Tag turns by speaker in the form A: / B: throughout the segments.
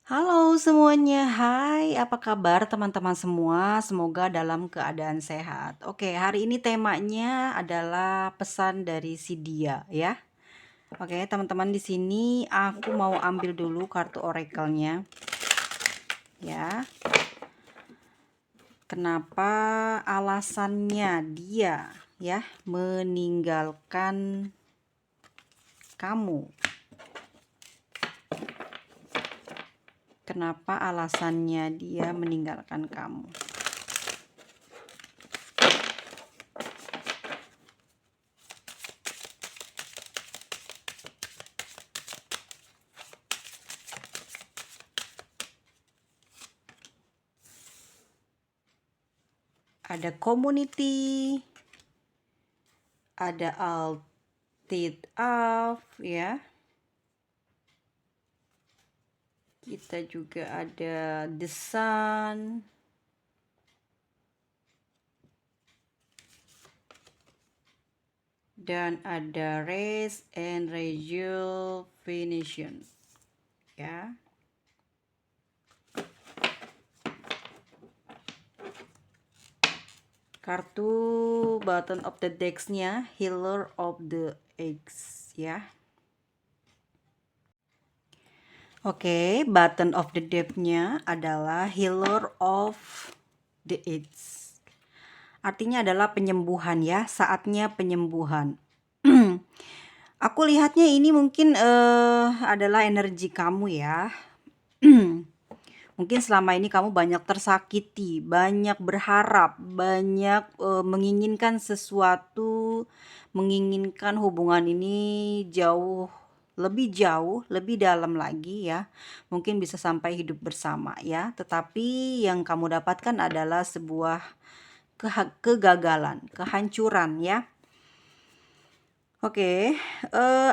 A: Halo semuanya, hai apa kabar teman-teman semua? Semoga dalam keadaan sehat. Oke, hari ini temanya adalah pesan dari si Dia ya. Oke, teman-teman di sini aku mau ambil dulu kartu oracle-nya ya. Kenapa alasannya dia ya meninggalkan kamu? Kenapa alasannya dia meninggalkan kamu? Ada community, ada altitude of ya. Kita juga ada the sun. Dan ada rest and rejuvenation ya. Kartu bottom of the decks-nya healer of the eggs ya. Oke, button of the deck-nya adalah healer of the eggs. Artinya adalah penyembuhan ya, saatnya penyembuhan. Aku lihatnya ini mungkin adalah energi kamu ya. Mungkin selama ini kamu banyak tersakiti, banyak berharap, banyak menginginkan sesuatu, menginginkan hubungan ini jauh, lebih dalam lagi ya. Mungkin bisa sampai hidup bersama ya. Tetapi yang kamu dapatkan adalah sebuah kegagalan, kehancuran ya. Oke,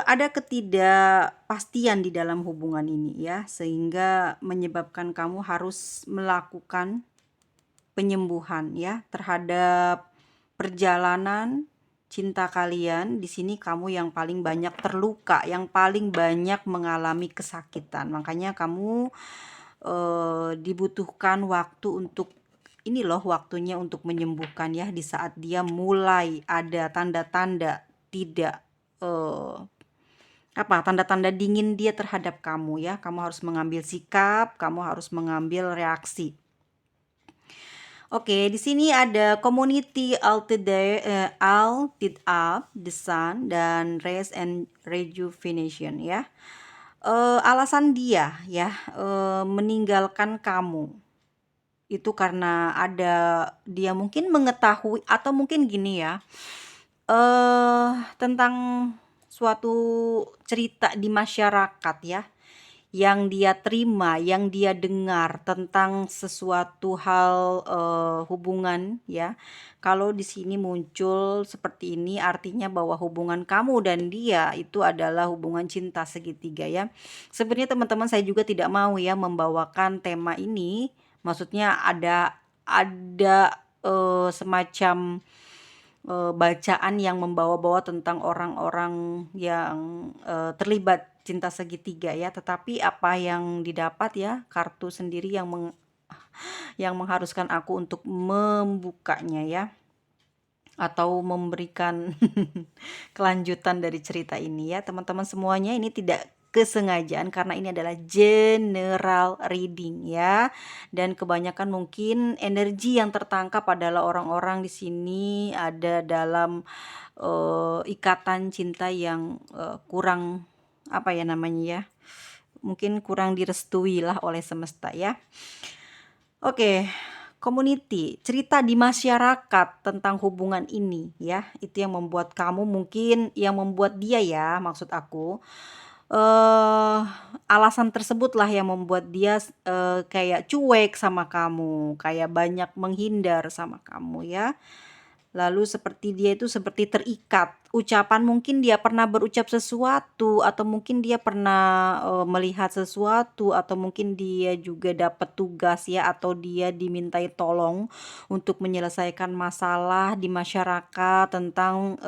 A: ada ketidakpastian di dalam hubungan ini ya, sehingga menyebabkan kamu harus melakukan penyembuhan ya terhadap perjalanan cinta kalian. Di sini kamu yang paling banyak terluka, yang paling banyak mengalami kesakitan. Makanya kamu dibutuhkan waktu untuk ini loh, waktunya untuk menyembuhkan ya, di saat dia mulai ada tanda-tanda tidak tanda-tanda dingin dia terhadap kamu ya. Kamu harus mengambil sikap, kamu harus mengambil reaksi. Oke, di sini ada community altitude up, the sun, dan rest and rejuvenation ya. Alasan dia ya meninggalkan kamu itu karena dia mungkin mengetahui, atau mungkin gini ya, tentang suatu cerita di masyarakat ya, yang dia terima, yang dia dengar tentang sesuatu hal hubungan ya. Kalau di sini muncul seperti ini, artinya bahwa hubungan kamu dan dia itu adalah hubungan cinta segitiga ya. Sebenarnya teman-teman, saya juga tidak mau ya membawakan tema ini. Maksudnya ada semacam bacaan yang membawa-bawa tentang orang-orang yang terlibat cinta segitiga ya, tetapi apa yang didapat ya, kartu sendiri yang mengharuskan aku untuk membukanya ya, atau memberikan kelanjutan dari cerita ini ya teman-teman semuanya. Ini tidak kesengajaan karena ini adalah general reading ya, dan kebanyakan mungkin energi yang tertangkap adalah orang-orang di sini ada dalam ikatan cinta yang kurang apa ya namanya ya, mungkin kurang direstui lah oleh semesta ya. Oke, community, cerita di masyarakat tentang hubungan ini ya, itu yang membuat kamu, mungkin yang membuat dia ya, maksud aku, alasan tersebutlah yang membuat dia kayak cuek sama kamu, kayak banyak menghindar sama kamu ya. Lalu seperti dia itu seperti terikat ucapan, mungkin dia pernah berucap sesuatu atau mungkin dia pernah, melihat sesuatu atau mungkin dia juga dapat tugas ya atau dia dimintai tolong untuk menyelesaikan masalah di masyarakat tentang,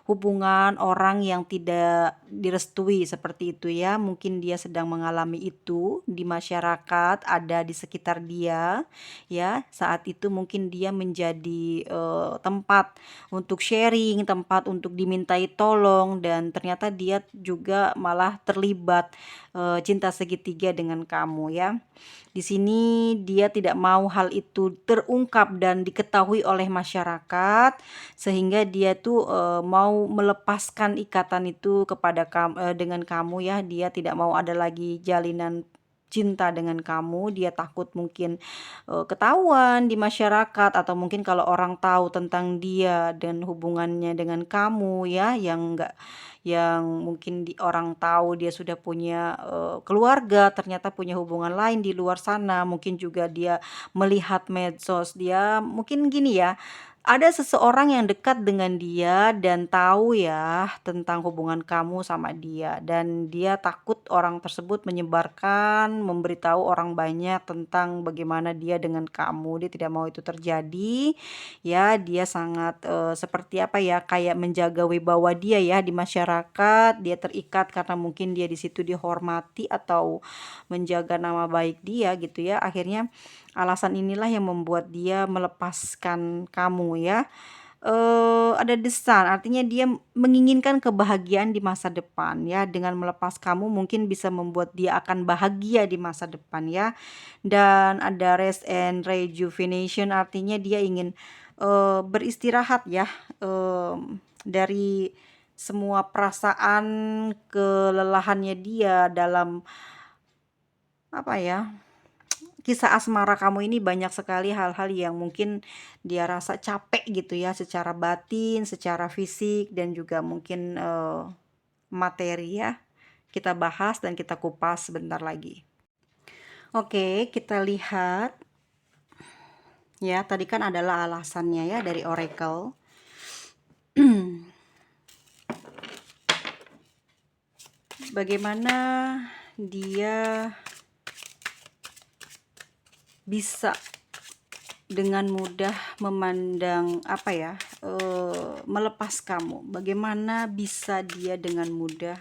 A: hubungan orang yang tidak direstui seperti itu ya. Mungkin dia sedang mengalami itu di masyarakat, ada di sekitar dia ya. Saat itu mungkin dia menjadi, tempat untuk sharing, tempat untuk dimintai tolong dan ternyata dia juga malah terlibat, cinta segitiga dengan kamu ya. Di sini dia tidak mau hal itu terungkap dan diketahui oleh masyarakat, sehingga dia tuh, mau melepaskan ikatan itu dengan kamu ya. Dia tidak mau ada lagi jalinan cinta dengan kamu, dia takut mungkin, ketahuan di masyarakat atau mungkin kalau orang tahu tentang dia dan hubungannya dengan kamu ya, yang mungkin orang tahu dia sudah punya, keluarga, ternyata punya hubungan lain di luar sana, mungkin juga dia melihat medsos, dia mungkin gini ya, ada seseorang yang dekat dengan dia dan tahu ya tentang hubungan kamu sama dia dan dia takut orang tersebut menyebarkan, memberitahu orang banyak tentang bagaimana dia dengan kamu. Dia tidak mau itu terjadi. Ya, dia sangat seperti apa ya, kayak menjaga wibawa dia ya di masyarakat. Dia terikat karena mungkin dia di situ dihormati atau menjaga nama baik dia gitu ya. Akhirnya alasan inilah yang membuat dia melepaskan kamu ya. Ada desan, artinya dia menginginkan kebahagiaan di masa depan ya. Dengan melepas kamu mungkin bisa membuat dia akan bahagia di masa depan ya. Dan ada rest and rejuvenation, artinya dia ingin beristirahat ya, dari semua perasaan kelelahannya dia dalam apa ya, kisah asmara kamu ini. Banyak sekali hal-hal yang mungkin dia rasa capek gitu ya, secara batin, secara fisik, dan juga mungkin materi ya. Kita bahas dan kita kupas sebentar lagi. Oke, kita lihat ya, tadi kan adalah alasannya ya dari Oracle. Bagaimana dia bisa dengan mudah memandang apa ya, melepas kamu. Bagaimana bisa dia dengan mudah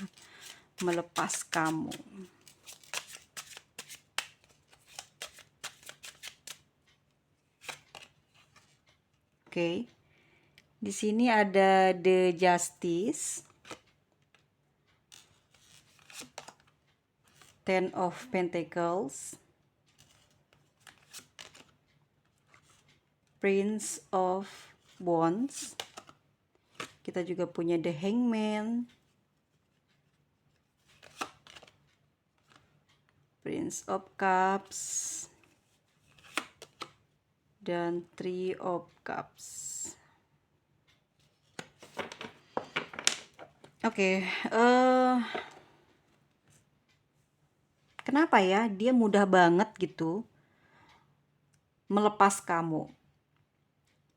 A: melepas kamu? Oke. Di sini ada The Justice, Ten of Pentacles, Prince of Wands. Kita juga punya The Hangman, Prince of Cups, dan Three of Cups. Oke, kenapa ya dia mudah banget gitu melepas kamu?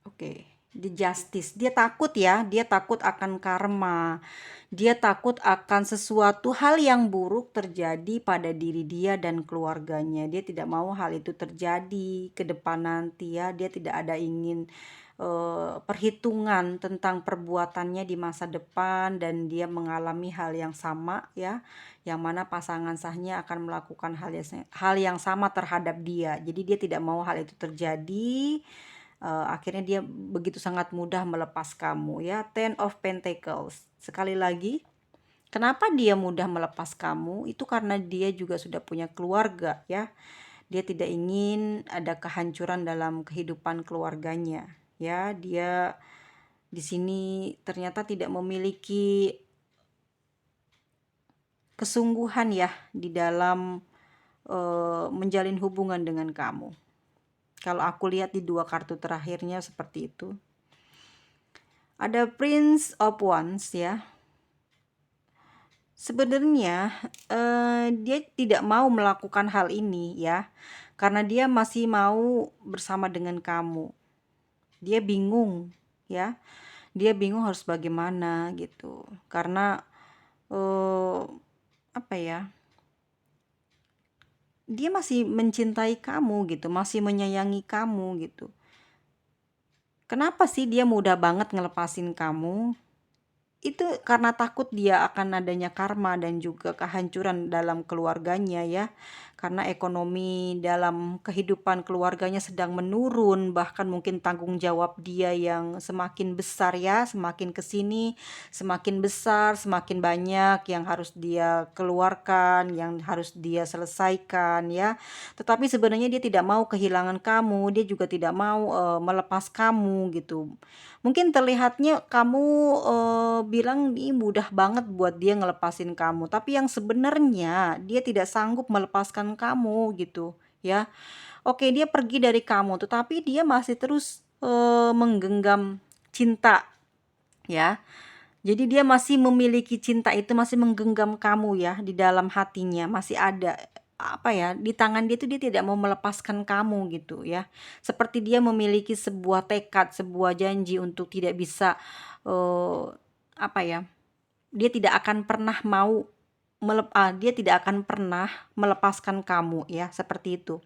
A: Oke, di Justice, dia takut ya, dia takut akan karma, dia takut akan sesuatu hal yang buruk terjadi pada diri dia dan keluarganya. Dia tidak mau hal itu terjadi ke depan nanti ya. Dia tidak ada ingin perhitungan tentang perbuatannya di masa depan, dan dia mengalami hal yang sama ya, yang mana pasangan sahnya akan melakukan hal yang sama terhadap dia. Jadi dia tidak mau hal itu terjadi. Akhirnya dia begitu sangat mudah melepas kamu ya. Ten of Pentacles. Sekali lagi, kenapa dia mudah melepas kamu? Itu karena dia juga sudah punya keluarga ya. Dia tidak ingin ada kehancuran dalam kehidupan keluarganya ya. Dia di sini ternyata tidak memiliki kesungguhan ya di dalam menjalin hubungan dengan kamu. Kalau aku lihat di dua kartu terakhirnya seperti itu. Ada Prince of Wands ya. Sebenarnya dia tidak mau melakukan hal ini ya, karena dia masih mau bersama dengan kamu. Dia bingung ya. Dia bingung harus bagaimana gitu. Karena eh, apa ya? Dia masih mencintai kamu gitu, masih menyayangi kamu gitu. Kenapa sih dia mudah banget ngelepasin kamu? Itu karena takut dia akan adanya karma dan juga kehancuran dalam keluarganya ya. Karena ekonomi dalam kehidupan keluarganya sedang menurun, bahkan mungkin tanggung jawab dia yang semakin besar ya, semakin kesini, semakin besar, semakin banyak yang harus dia keluarkan, yang harus dia selesaikan ya. Tetapi sebenarnya dia tidak mau kehilangan kamu, dia juga tidak mau melepas kamu gitu. Mungkin terlihatnya kamu, bilang ini mudah banget buat dia ngelepasin kamu, tapi yang sebenarnya dia tidak sanggup melepaskan kamu gitu, ya. Oke, dia pergi dari kamu, tetapi dia masih terus, menggenggam cinta, ya. Jadi dia masih memiliki cinta itu, masih menggenggam kamu ya di dalam hatinya, masih ada apa ya, di tangan dia tuh dia tidak mau melepaskan kamu gitu ya. Seperti dia memiliki sebuah tekad, sebuah janji untuk tidak bisa eh, apa ya? Dia tidak akan pernah mau dia tidak akan pernah melepaskan kamu ya, seperti itu.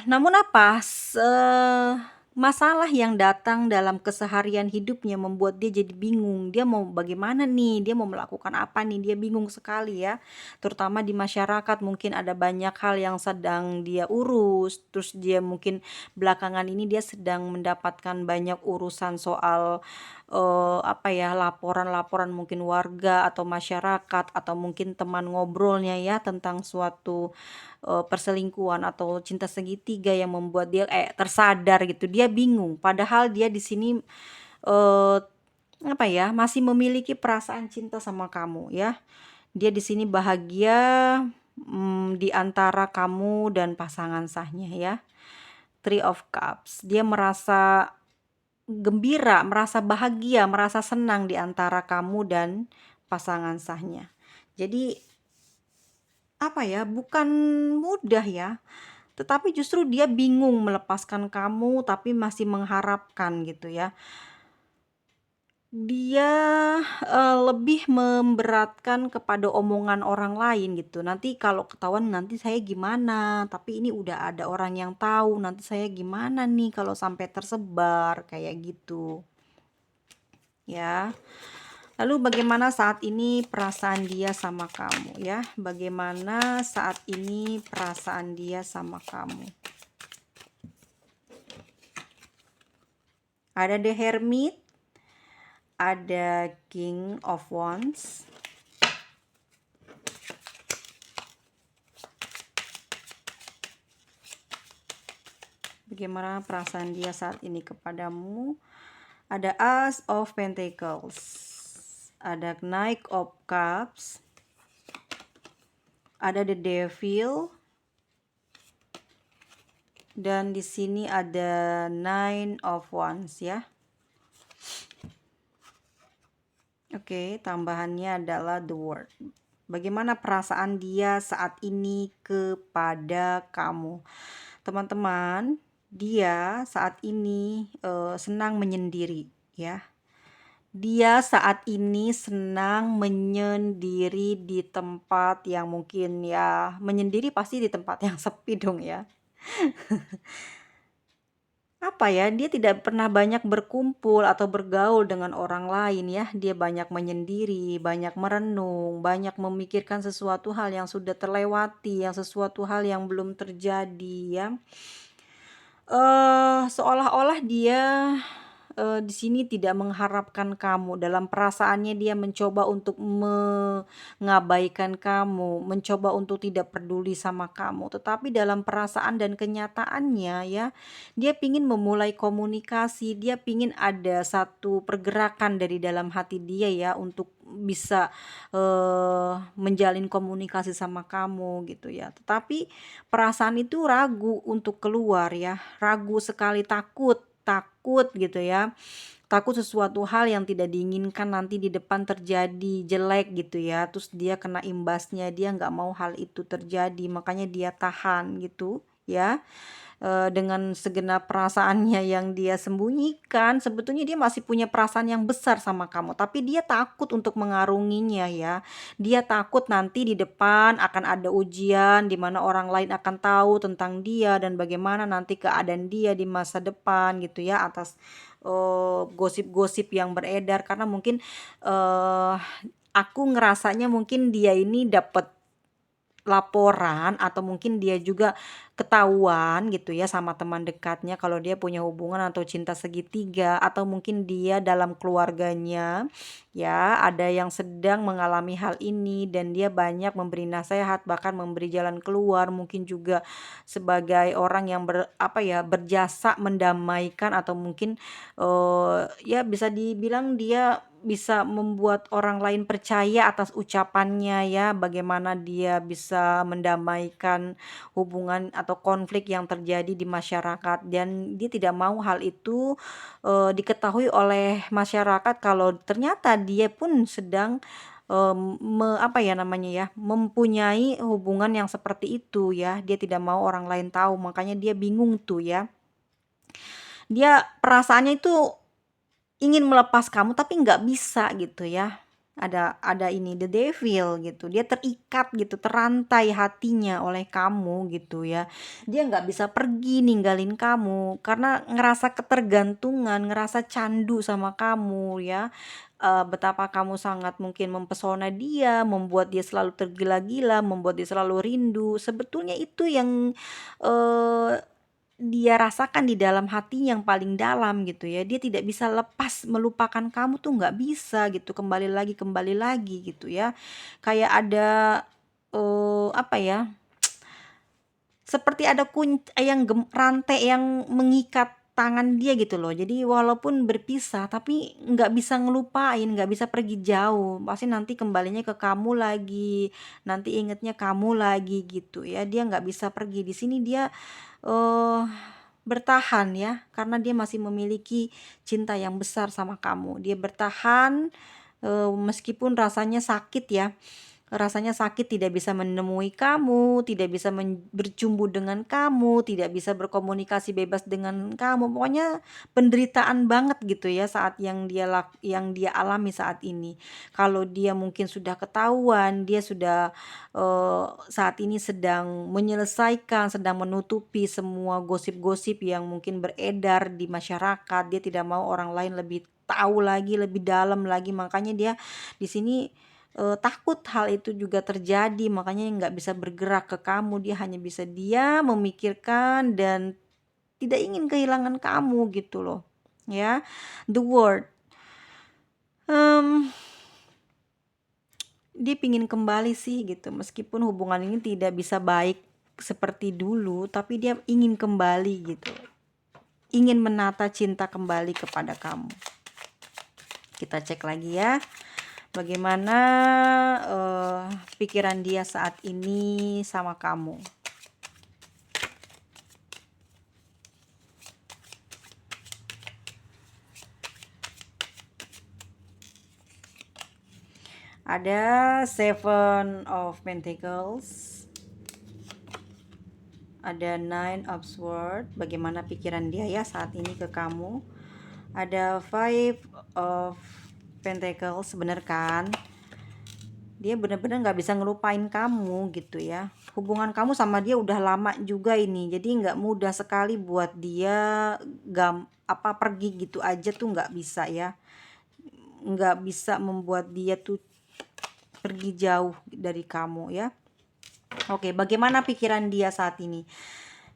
A: Namun apa, masalah yang datang dalam keseharian hidupnya membuat dia jadi bingung, dia mau bagaimana nih, dia mau melakukan apa nih, dia bingung sekali ya. Terutama di masyarakat mungkin ada banyak hal yang sedang dia urus, terus dia mungkin belakangan ini dia sedang mendapatkan banyak urusan soal, apa ya, laporan-laporan mungkin warga atau masyarakat atau mungkin teman ngobrolnya ya tentang suatu perselingkuhan atau cinta segitiga yang membuat dia tersadar gitu. Dia bingung, padahal dia di sini eh, apa ya, masih memiliki perasaan cinta sama kamu ya. Dia di sini bahagia di antara kamu dan pasangan sahnya ya. Three of Cups. Dia merasa gembira, merasa bahagia, merasa senang di antara kamu dan pasangan sahnya. Jadi apa ya, bukan mudah ya, tetapi justru dia bingung melepaskan kamu tapi masih mengharapkan gitu ya. Dia lebih memberatkan kepada omongan orang lain gitu. Nanti kalau ketahuan nanti saya gimana? Tapi ini udah ada orang yang tahu, nanti saya gimana nih kalau sampai tersebar kayak gitu. Ya. Lalu bagaimana saat ini perasaan dia sama kamu ya? Bagaimana saat ini perasaan dia sama kamu? Ada The Hermit, ada King of Wands, bagaimana perasaan dia saat ini kepadamu? Ada Ace of Pentacles, ada Knight of Cups, ada The Devil, dan di sini ada Nine of Wands ya. Oke, tambahannya adalah the word. Bagaimana perasaan dia saat ini kepada kamu? Teman-teman, dia saat ini senang menyendiri ya. Dia saat ini senang menyendiri di tempat yang mungkin ya, menyendiri pasti di tempat yang sepi dong ya. Apa ya, dia tidak pernah banyak berkumpul atau bergaul dengan orang lain ya. Dia banyak menyendiri, banyak merenung, banyak memikirkan sesuatu hal yang sudah terlewati, yang sesuatu hal yang belum terjadi ya. Seolah-olah dia di sini tidak mengharapkan kamu. Dalam perasaannya dia mencoba untuk mengabaikan kamu, mencoba untuk tidak peduli sama kamu. Tetapi dalam perasaan dan kenyataannya ya, dia pingin memulai komunikasi, dia pingin ada satu pergerakan dari dalam hati dia ya untuk bisa menjalin komunikasi sama kamu gitu ya. Tetapi perasaan itu ragu untuk keluar ya, ragu sekali, takut gitu ya. Takut sesuatu hal yang tidak diinginkan nanti di depan terjadi jelek gitu ya. Terus dia kena imbasnya, dia nggak mau hal itu terjadi, makanya dia tahan gitu ya. Dengan segenap perasaannya yang dia sembunyikan, sebetulnya dia masih punya perasaan yang besar sama kamu, tapi dia takut untuk mengarunginya ya. Dia takut nanti di depan akan ada ujian di mana orang lain akan tahu tentang dia dan bagaimana nanti keadaan dia di masa depan gitu ya, atas gosip-gosip yang beredar, karena mungkin eh aku ngerasanya mungkin dia ini dapat laporan atau mungkin dia juga ketahuan gitu ya sama teman dekatnya kalau dia punya hubungan atau cinta segitiga, atau mungkin dia dalam keluarganya ya ada yang sedang mengalami hal ini dan dia banyak memberi nasihat, bahkan memberi jalan keluar, mungkin juga sebagai orang yang berjasa mendamaikan, atau mungkin ya bisa dibilang dia bisa membuat orang lain percaya atas ucapannya ya, bagaimana dia bisa mendamaikan hubungan atau konflik yang terjadi di masyarakat, dan dia tidak mau hal itu diketahui oleh masyarakat kalau ternyata dia pun sedang mempunyai hubungan yang seperti itu ya. Dia tidak mau orang lain tahu, makanya dia bingung tuh ya. Dia perasaannya itu ingin melepas kamu tapi nggak bisa gitu ya. Ada ini the devil gitu. Dia terikat gitu, terantai hatinya oleh kamu gitu ya. Dia nggak bisa pergi ninggalin kamu karena ngerasa ketergantungan, ngerasa candu sama kamu ya. Betapa kamu sangat mungkin mempesona dia, membuat dia selalu tergila-gila, membuat dia selalu rindu. Sebetulnya itu yang eh, dia rasakan di dalam hati yang paling dalam gitu ya. Dia tidak bisa lepas melupakan kamu tuh nggak bisa gitu, kembali lagi gitu ya. Kayak ada apa ya? Seperti ada rantai yang mengikat tangan dia gitu loh. Jadi walaupun berpisah tapi nggak bisa ngelupain, nggak bisa pergi jauh. Pasti nanti kembalinya ke kamu lagi, nanti ingetnya kamu lagi gitu ya. Dia nggak bisa pergi. Di sini dia eh bertahan ya, karena dia masih memiliki cinta yang besar sama kamu. Dia bertahan meskipun rasanya sakit ya. Rasanya sakit tidak bisa menemui kamu, tidak bisa berjumpa dengan kamu, tidak bisa berkomunikasi bebas dengan kamu. Pokoknya penderitaan banget gitu ya saat yang dia alami saat ini. Kalau dia mungkin sudah ketahuan, dia sudah saat ini sedang menyelesaikan, sedang menutupi semua gosip-gosip yang mungkin beredar di masyarakat. Dia tidak mau orang lain lebih tahu lagi, lebih dalam lagi. Makanya dia di sini takut hal itu juga terjadi, makanya nggak bisa bergerak ke kamu. Dia hanya bisa diam, memikirkan, dan tidak ingin kehilangan kamu gitu loh ya. The word um, dia pingin kembali sih gitu, meskipun hubungan ini tidak bisa baik seperti dulu, tapi dia ingin kembali gitu, ingin menata cinta kembali kepada kamu. Kita cek lagi ya, bagaimana pikiran dia saat ini sama kamu. Ada Seven of Pentacles, ada Nine of Swords. Bagaimana pikiran dia ya saat ini ke kamu. Ada Five of Pentacles, bener kan? Dia bener-bener nggak bisa ngelupain kamu gitu ya. Hubungan kamu sama dia udah lama juga ini, jadi nggak mudah sekali buat dia pergi gitu aja tuh nggak bisa ya. Nggak bisa membuat dia tuh pergi jauh dari kamu ya. Oke, bagaimana pikiran dia saat ini?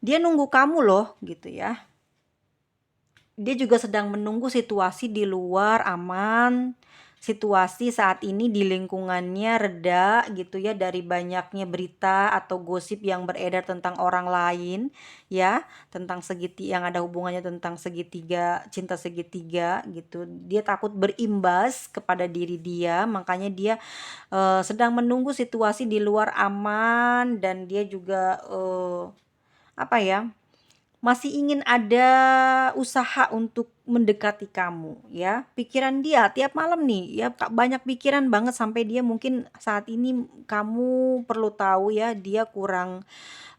A: Dia nunggu kamu loh gitu ya. Dia juga sedang menunggu situasi di luar aman. Situasi saat ini di lingkungannya reda gitu ya, dari banyaknya berita atau gosip yang beredar tentang orang lain ya, tentang yang ada hubungannya tentang segitiga, cinta segitiga gitu. Dia takut berimbas kepada diri dia, makanya dia sedang menunggu situasi di luar aman, dan dia juga apa ya, masih ingin ada usaha untuk mendekati kamu ya. Pikiran dia tiap malam nih ya banyak pikiran banget sampai dia mungkin saat ini kamu perlu tahu ya dia kurang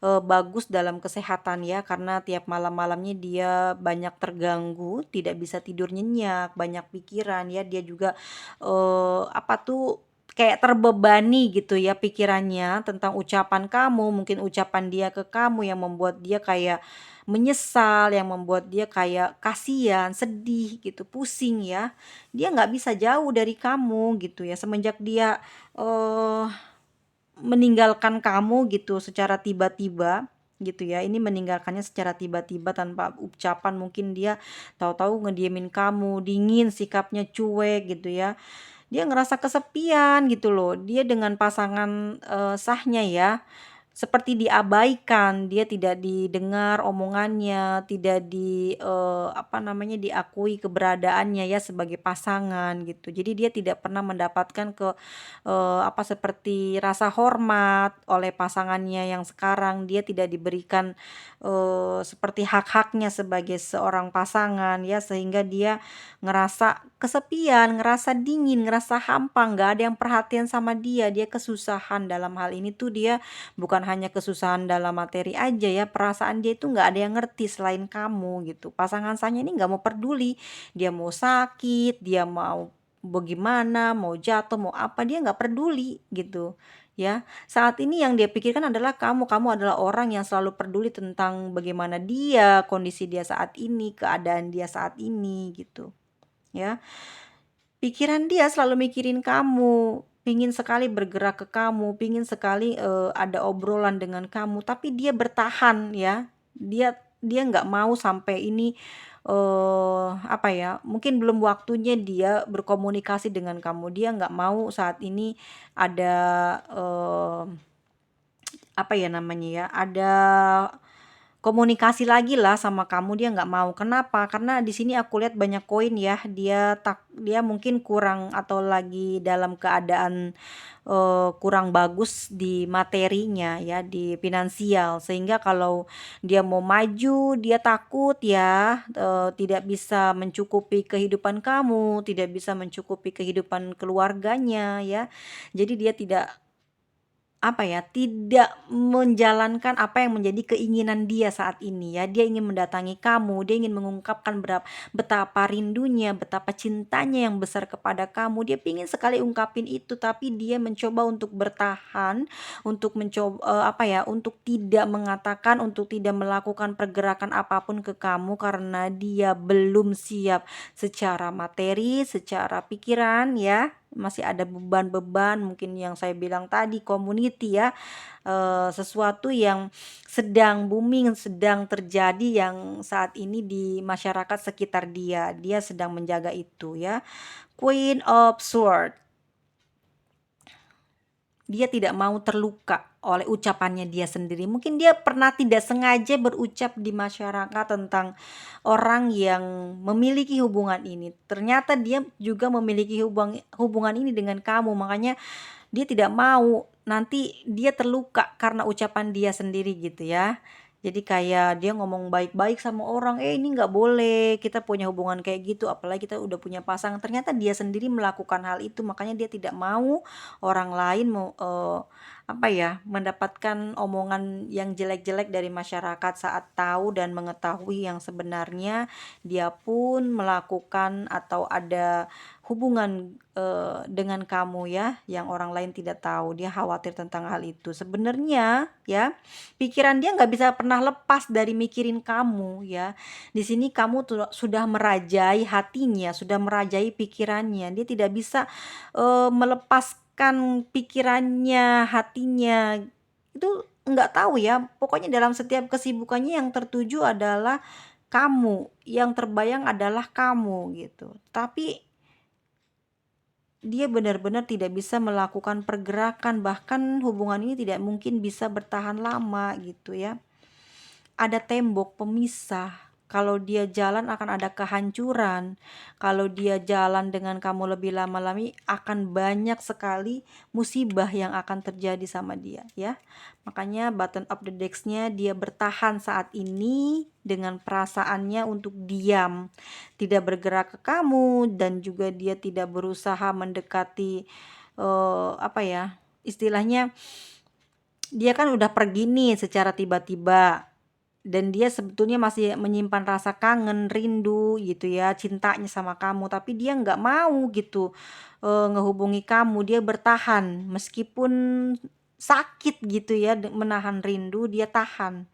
A: bagus dalam kesehatan ya karena tiap malam-malamnya dia banyak terganggu, tidak bisa tidur nyenyak, banyak pikiran ya. Dia juga apa tuh kayak terbebani gitu ya pikirannya tentang ucapan kamu, mungkin ucapan dia ke kamu yang membuat dia kayak menyesal, yang membuat dia kayak kasihan, sedih gitu, pusing ya. Dia nggak bisa jauh dari kamu gitu ya semenjak dia eh meninggalkan kamu gitu secara tiba-tiba gitu ya. Ini meninggalkannya secara tiba-tiba tanpa ucapan, mungkin dia tahu-tahu ngediemin kamu, dingin sikapnya, cuek gitu ya. Dia ngerasa kesepian gitu loh. Dia dengan pasangan sahnya ya seperti diabaikan, dia tidak didengar omongannya, tidak apa namanya, diakui keberadaannya ya sebagai pasangan gitu. Jadi dia tidak pernah mendapatkan apa, seperti rasa hormat oleh pasangannya yang sekarang. Dia tidak diberikan, seperti hak-haknya sebagai seorang pasangan ya, sehingga dia ngerasa kesepian, ngerasa dingin, ngerasa hampa, nggak ada yang perhatian sama dia, dia kesusahan. Dalam hal ini tuh dia bukan hanya kesusahan dalam materi aja ya, perasaan dia itu nggak ada yang ngerti selain kamu gitu. Pasangan saya ini nggak mau peduli, dia mau sakit, dia mau bagaimana, mau jatuh, mau apa, dia nggak peduli gitu ya. Saat ini yang dia pikirkan adalah kamu adalah orang yang selalu peduli tentang bagaimana dia, kondisi dia saat ini, keadaan dia saat ini gitu ya. Pikiran dia selalu mikirin kamu, pingin sekali bergerak ke kamu, pingin sekali, ada obrolan dengan kamu, tapi dia bertahan ya. Dia nggak mau sampai ini, apa ya, mungkin belum waktunya dia berkomunikasi dengan kamu. Dia nggak mau saat ini ada, apa ya namanya ya, ada komunikasi lagi lah sama kamu, dia nggak mau. Kenapa? Karena di sini aku lihat banyak koin ya, dia mungkin kurang atau lagi dalam keadaan kurang bagus di materinya ya, di finansial. Sehingga kalau dia mau maju, dia takut ya tidak bisa mencukupi kehidupan kamu, tidak bisa mencukupi kehidupan keluarganya ya. Jadi dia tidak apa ya, tidak menjalankan apa yang menjadi keinginan dia saat ini ya. Dia ingin mendatangi kamu, dia ingin mengungkapkan betapa rindunya, betapa cintanya yang besar kepada kamu. Dia ingin sekali ungkapin itu, tapi dia mencoba untuk bertahan, untuk mencoba apa ya, untuk tidak mengatakan, untuk tidak melakukan pergerakan apapun ke kamu karena dia belum siap secara materi, secara pikiran ya. Masih ada beban-beban mungkin yang saya bilang tadi, community ya, sesuatu yang sedang booming, sedang terjadi yang saat ini di masyarakat sekitar dia. Dia sedang menjaga itu ya. Queen of Sword. Dia tidak mau terluka oleh ucapannya dia sendiri. Mungkin dia pernah tidak sengaja berucap di masyarakat tentang orang yang memiliki hubungan ini. Ternyata dia juga memiliki hubungan ini dengan kamu. Makanya dia tidak mau nanti dia terluka karena ucapan dia sendiri gitu ya. Jadi kayak dia ngomong baik-baik sama orang, ini nggak boleh kita punya hubungan kayak gitu, apalagi kita udah punya pasangan. Ternyata dia sendiri melakukan hal itu, makanya dia tidak mau orang lain mau apa ya, mendapatkan omongan yang jelek-jelek dari masyarakat saat tahu dan mengetahui yang sebenarnya dia pun melakukan atau ada hubungan dengan kamu ya, yang orang lain tidak tahu. Dia khawatir tentang hal itu. Sebenarnya ya, pikiran dia nggak bisa pernah lepas dari mikirin kamu ya. Di sini kamu sudah merajai hatinya, sudah merajai pikirannya. Dia tidak bisa melepaskan pikirannya, hatinya. Itu nggak tahu ya. Pokoknya dalam setiap kesibukannya yang tertuju adalah kamu, yang terbayang adalah kamu gitu. Tapi dia benar-benar tidak bisa melakukan pergerakan, bahkan hubungan ini tidak mungkin bisa bertahan lama gitu ya. Ada tembok pemisah. Kalau dia jalan akan ada kehancuran. Kalau dia jalan dengan kamu lebih lama-lama akan banyak sekali musibah yang akan terjadi sama dia ya. Makanya button of the decks-nya dia bertahan saat ini dengan perasaannya untuk diam, tidak bergerak ke kamu dan juga dia tidak berusaha mendekati apa ya? Istilahnya dia kan udah pergi nih secara tiba-tiba dan dia sebetulnya masih menyimpan rasa kangen, rindu gitu ya, cintanya sama kamu, tapi dia nggak mau gitu ngehubungi kamu. Dia bertahan meskipun sakit gitu ya, menahan rindu, dia tahan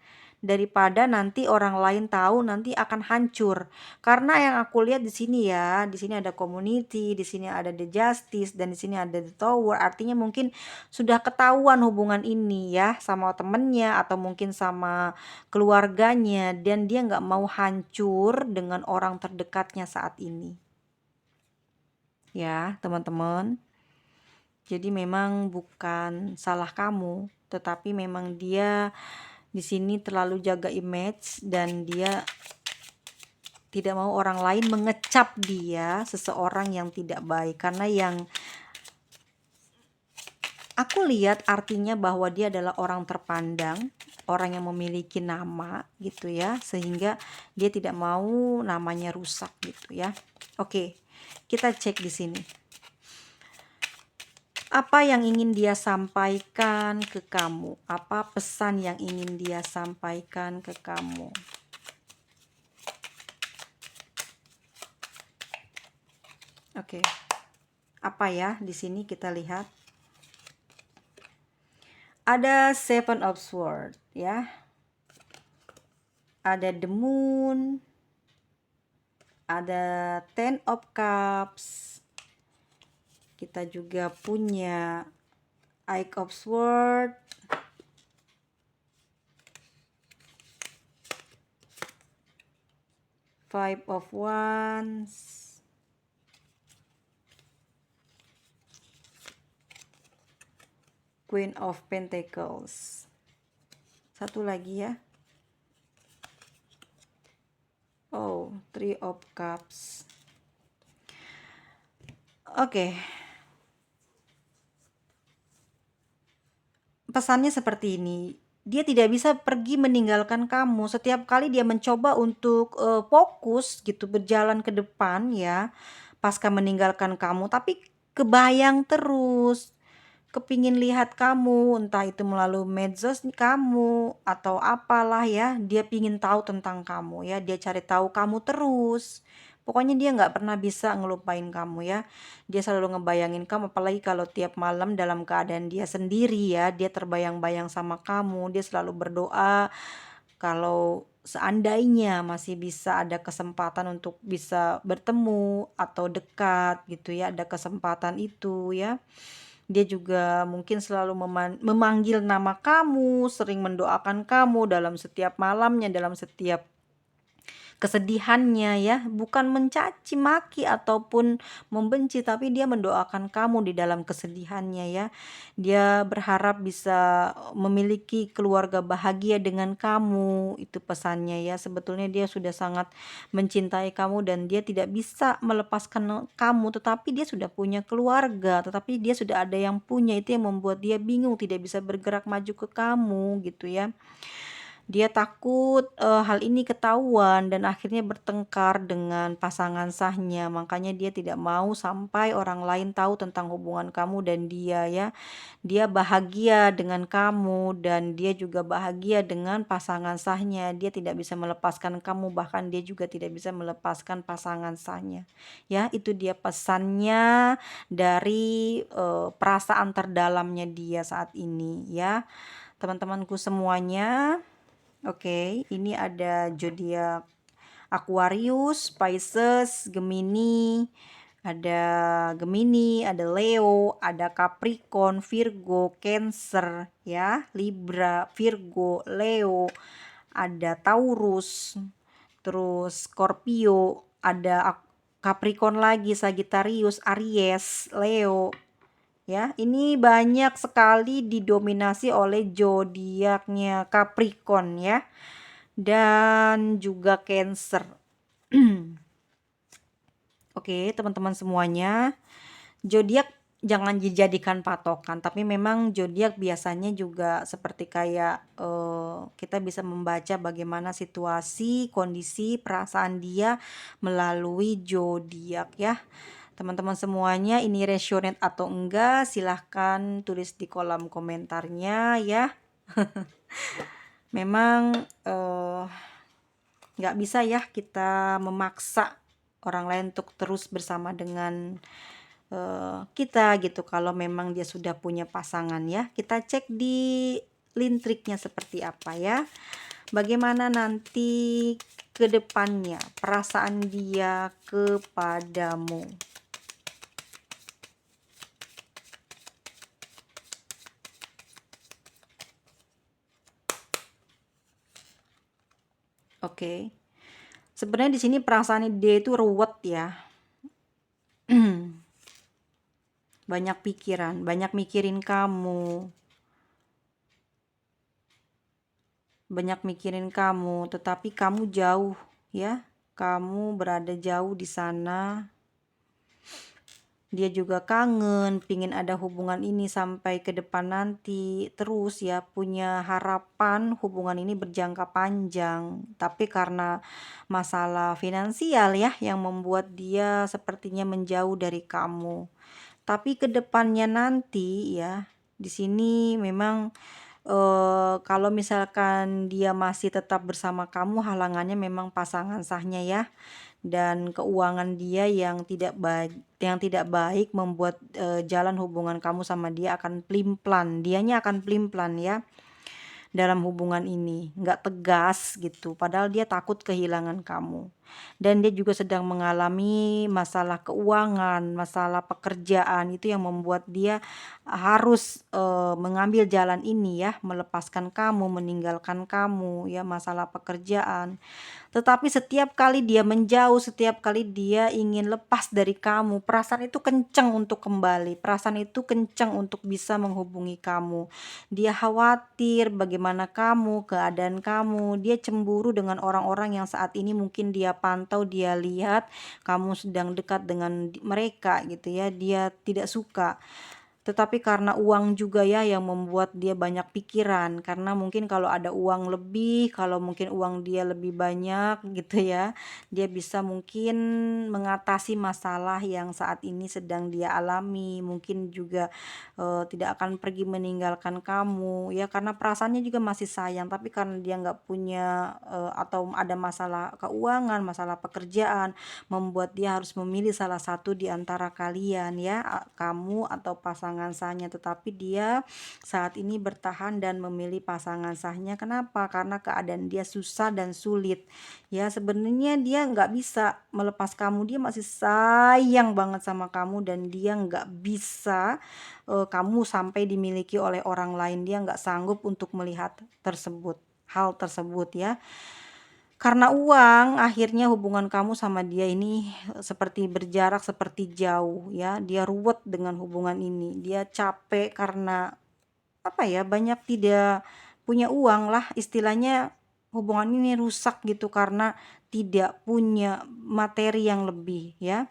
A: daripada nanti orang lain tahu nanti akan hancur. Karena yang aku lihat di sini ya, di sini ada community, di sini ada the justice dan di sini ada the tower. Artinya mungkin sudah ketahuan hubungan ini ya sama temennya atau mungkin sama keluarganya dan dia nggak mau hancur dengan orang terdekatnya saat ini. Ya, teman-teman. Jadi memang bukan salah kamu, tetapi memang dia di sini terlalu jaga image dan dia tidak mau orang lain mengecap dia seseorang yang tidak baik. Karena yang aku lihat artinya bahwa dia adalah orang terpandang, orang yang memiliki nama gitu ya, sehingga dia tidak mau namanya rusak gitu ya. Oke, kita cek di sini. Apa yang ingin dia sampaikan ke kamu? Apa pesan yang ingin dia sampaikan ke kamu? Oke. Apa ya di sini kita lihat? Ada Seven of Swords ya. Ada the Moon. Ada Ten of Cups. Kita juga punya Eight of Swords. Five of Wands. Queen of Pentacles. Satu lagi ya. Oh, Three of Cups. Oke. Pesannya seperti ini. Dia tidak bisa pergi meninggalkan kamu. Setiap kali dia mencoba untuk fokus gitu berjalan ke depan ya, pasca meninggalkan kamu, tapi kebayang terus. Kepingin lihat kamu, entah itu melalui medsos kamu atau apalah ya, dia pingin tahu tentang kamu ya, dia cari tahu kamu terus. Pokoknya dia nggak pernah bisa ngelupain kamu ya. Dia selalu ngebayangin kamu, apalagi kalau tiap malam dalam keadaan dia sendiri ya, dia terbayang-bayang sama kamu. Dia selalu berdoa kalau seandainya masih bisa ada kesempatan untuk bisa bertemu atau dekat gitu ya, ada kesempatan itu ya. Dia juga mungkin selalu memanggil nama kamu, sering mendoakan kamu dalam setiap malamnya, dalam setiap kesedihannya ya, bukan mencaci maki ataupun membenci, tapi dia mendoakan kamu di dalam kesedihannya ya. Dia berharap bisa memiliki keluarga bahagia dengan kamu, itu pesannya ya. Sebetulnya dia sudah sangat mencintai kamu dan dia tidak bisa melepaskan kamu, tetapi dia sudah punya keluarga, tetapi dia sudah ada yang punya, itu yang membuat dia bingung, tidak bisa bergerak maju ke kamu gitu ya. Dia takut hal ini ketahuan dan akhirnya bertengkar dengan pasangan sahnya. Makanya dia tidak mau sampai orang lain tahu tentang hubungan kamu dan dia ya. Dia bahagia dengan kamu dan dia juga bahagia dengan pasangan sahnya. Dia tidak bisa melepaskan kamu, bahkan dia juga tidak bisa melepaskan pasangan sahnya. Ya, itu dia pesannya dari perasaan terdalamnya dia saat ini ya. Teman-temanku semuanya. Oke, ini ada zodiak Aquarius, Pisces, Gemini, ada Leo, ada Capricorn, Virgo, Cancer, ya, Libra, Virgo, Leo, ada Taurus, terus Scorpio, ada Capricorn lagi, Sagittarius, Aries, Leo. Ya, ini banyak sekali didominasi oleh zodiaknya Capricorn ya. dan juga Cancer. Oke, teman-teman semuanya, zodiak jangan dijadikan patokan, tapi memang zodiak biasanya juga seperti kayak kita bisa membaca bagaimana situasi, kondisi, perasaan dia melalui zodiak ya. Teman-teman semuanya, ini resonate atau enggak, silahkan tulis di kolom komentarnya ya. Memang nggak bisa ya kita memaksa orang lain untuk terus bersama dengan kita gitu. Kalau memang dia sudah punya pasangan ya, kita cek di link triknya seperti apa ya. Bagaimana nanti ke depannya perasaan dia kepadamu. Oke. Sebenarnya di sini perasaan dia itu ruwet ya. Banyak pikiran, banyak mikirin kamu. Banyak mikirin kamu, tetapi kamu jauh ya. Kamu berada jauh di sana. Dia juga kangen, pingin ada hubungan ini sampai ke depan nanti. Terus ya punya harapan hubungan ini berjangka panjang. Tapi karena masalah finansial ya yang membuat dia sepertinya menjauh dari kamu. Tapi ke depannya nanti ya, di sini memang kalau misalkan dia masih tetap bersama kamu, halangannya memang pasangan sahnya ya. Dan keuangan dia yang tidak baik membuat jalan hubungan kamu sama dia akan plim-plan. Dianya akan plim-plan ya dalam hubungan ini, nggak tegas gitu, padahal dia takut kehilangan kamu. Dan dia juga sedang mengalami masalah keuangan, masalah pekerjaan, itu yang membuat dia harus mengambil jalan ini ya, melepaskan kamu, meninggalkan kamu ya, masalah pekerjaan. Tetapi setiap kali dia menjauh, setiap kali dia ingin lepas dari kamu, perasaan itu kencang untuk kembali, perasaan itu kencang untuk bisa menghubungi kamu. Dia khawatir bagaimana kamu, keadaan kamu, dia cemburu dengan orang-orang yang saat ini mungkin dia pantau, dia lihat kamu sedang dekat dengan mereka gitu ya, dia tidak suka. Tetapi karena uang juga ya yang membuat dia banyak pikiran, karena mungkin kalau ada uang lebih, kalau mungkin uang dia lebih banyak gitu ya, dia bisa mungkin mengatasi masalah yang saat ini sedang dia alami. Mungkin juga tidak akan pergi meninggalkan kamu ya, karena perasaannya juga masih sayang, tapi karena dia nggak punya atau ada masalah keuangan, masalah pekerjaan, membuat dia harus memilih salah satu di antara kalian ya, kamu atau pasangan sahnya. Tetapi dia saat ini bertahan dan memilih pasangan sahnya. Kenapa? Karena keadaan dia susah dan sulit ya. Sebenarnya dia nggak bisa melepas kamu, dia masih sayang banget sama kamu, dan dia nggak bisa kamu sampai dimiliki oleh orang lain. Dia nggak sanggup untuk melihat hal tersebut ya. Karena uang, akhirnya hubungan kamu sama dia ini seperti berjarak, seperti jauh ya. Dia ruwet dengan hubungan ini. Dia capek karena apa ya, banyak tidak punya uang lah. Istilahnya hubungan ini rusak gitu karena tidak punya materi yang lebih ya.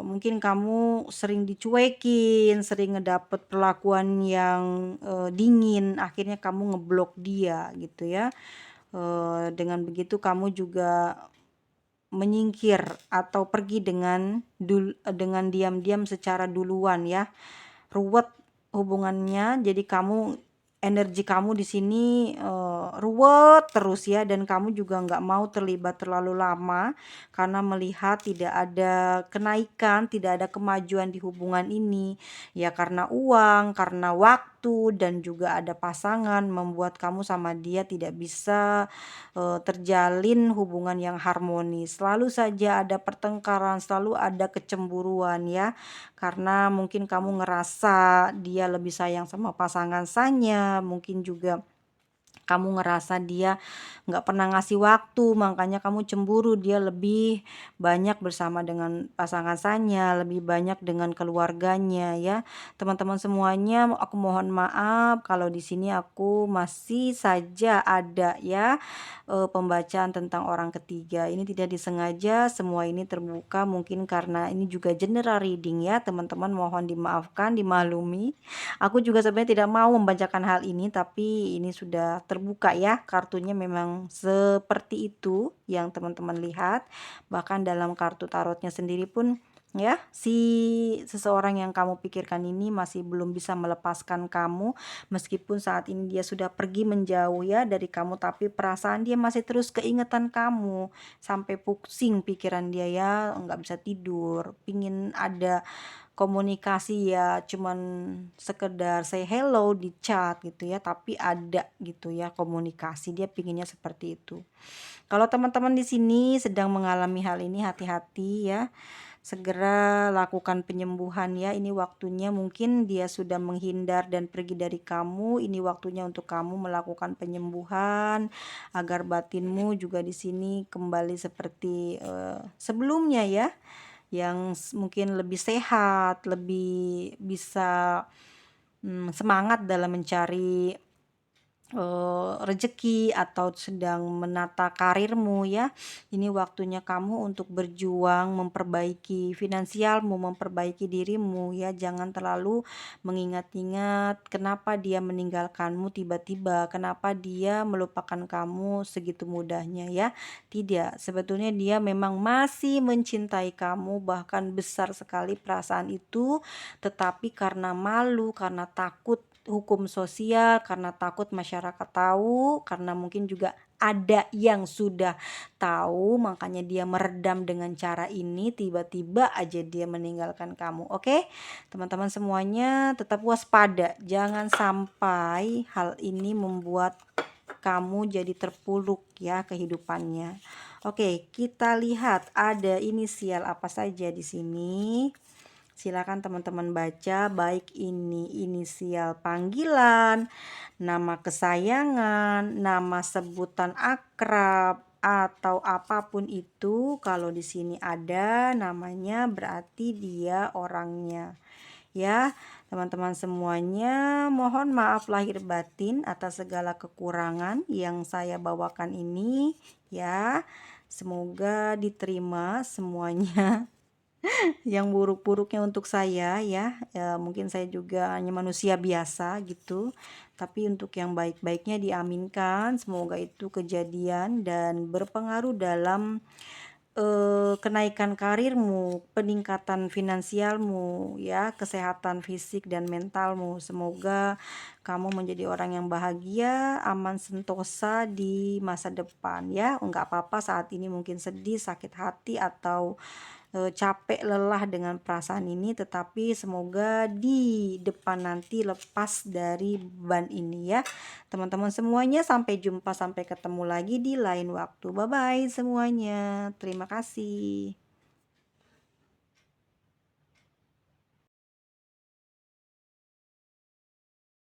A: Mungkin kamu sering dicuekin, sering ngedapet perlakuan yang dingin, akhirnya kamu ngeblok dia gitu ya. Dengan begitu kamu juga menyingkir atau pergi dengan diam-diam secara duluan ya. Ruwet hubungannya, jadi energi kamu di sini ruwet terus ya, dan kamu juga nggak mau terlibat terlalu lama karena melihat tidak ada kenaikan, tidak ada kemajuan di hubungan ini ya, karena uang, karena waktu, dan juga ada pasangan membuat kamu sama dia tidak bisa terjalin hubungan yang harmonis. Selalu saja ada pertengkaran, selalu ada kecemburuan ya, karena mungkin kamu ngerasa dia lebih sayang sama pasangan sahnya, mungkin juga Kamu ngerasa dia nggak pernah ngasih waktu, makanya kamu cemburu, dia lebih banyak bersama dengan pasangannya, lebih banyak dengan keluarganya ya. Teman-teman semuanya, aku mohon maaf kalau di sini aku masih saja ada ya, pembacaan tentang orang ketiga. Ini tidak disengaja, semua ini terbuka mungkin karena ini juga general reading ya, teman-teman mohon dimaafkan, dimaklumi. Aku juga sebenarnya tidak mau membacakan hal ini, tapi ini sudah terbuka ya, kartunya memang seperti itu yang teman-teman lihat. Bahkan dalam kartu tarotnya sendiri pun ya, si seseorang yang kamu pikirkan ini masih belum bisa melepaskan kamu, meskipun saat ini dia sudah pergi menjauh ya dari kamu, tapi perasaan dia masih terus keingetan kamu, sampai pusing pikiran dia ya, nggak bisa tidur, pingin ada komunikasi ya cuman sekedar say hello di chat gitu ya, tapi ada gitu ya komunikasi, dia pinginnya seperti itu. Kalau teman-teman di sini sedang mengalami hal ini, hati-hati ya, segera lakukan penyembuhan ya. Ini waktunya, mungkin dia sudah menghindar dan pergi dari kamu, ini waktunya untuk kamu melakukan penyembuhan agar batinmu juga di sini kembali seperti sebelumnya ya, yang mungkin lebih sehat, lebih bisa semangat dalam mencari rezeki atau sedang menata karirmu ya. Ini waktunya kamu untuk berjuang, memperbaiki finansialmu, memperbaiki dirimu ya. Jangan terlalu mengingat-ingat kenapa dia meninggalkanmu tiba-tiba, kenapa dia melupakan kamu segitu mudahnya ya. Tidak, sebetulnya dia memang masih mencintai kamu, bahkan besar sekali perasaan itu, tetapi karena malu, karena takut hukum sosial, karena takut masyarakat tahu, karena mungkin juga ada yang sudah tahu, makanya dia meredam dengan cara ini, tiba-tiba aja dia meninggalkan kamu. Oke, teman-teman semuanya tetap waspada, jangan sampai hal ini membuat kamu jadi terpuruk ya kehidupannya. Oke, kita lihat ada inisial apa saja di sini. Silakan teman-teman baca, baik ini inisial panggilan, nama kesayangan, nama sebutan akrab, atau apapun itu. Kalau di sini ada namanya berarti dia orangnya. Ya, teman-teman semuanya, mohon maaf lahir batin atas segala kekurangan yang saya bawakan ini ya. Semoga diterima semuanya. Yang buruk-buruknya untuk saya ya, mungkin saya juga hanya manusia biasa gitu, tapi untuk yang baik-baiknya diaminkan, semoga itu kejadian dan berpengaruh dalam kenaikan karirmu, peningkatan finansialmu ya, kesehatan fisik dan mentalmu. Semoga kamu menjadi orang yang bahagia, aman sentosa di masa depan ya. Enggak apa-apa saat ini mungkin sedih, sakit hati, atau capek, lelah dengan perasaan ini, tetapi semoga di depan nanti lepas dari beban ini ya. Teman-teman semuanya, sampai jumpa, sampai ketemu lagi di lain waktu. Bye bye semuanya, terima kasih.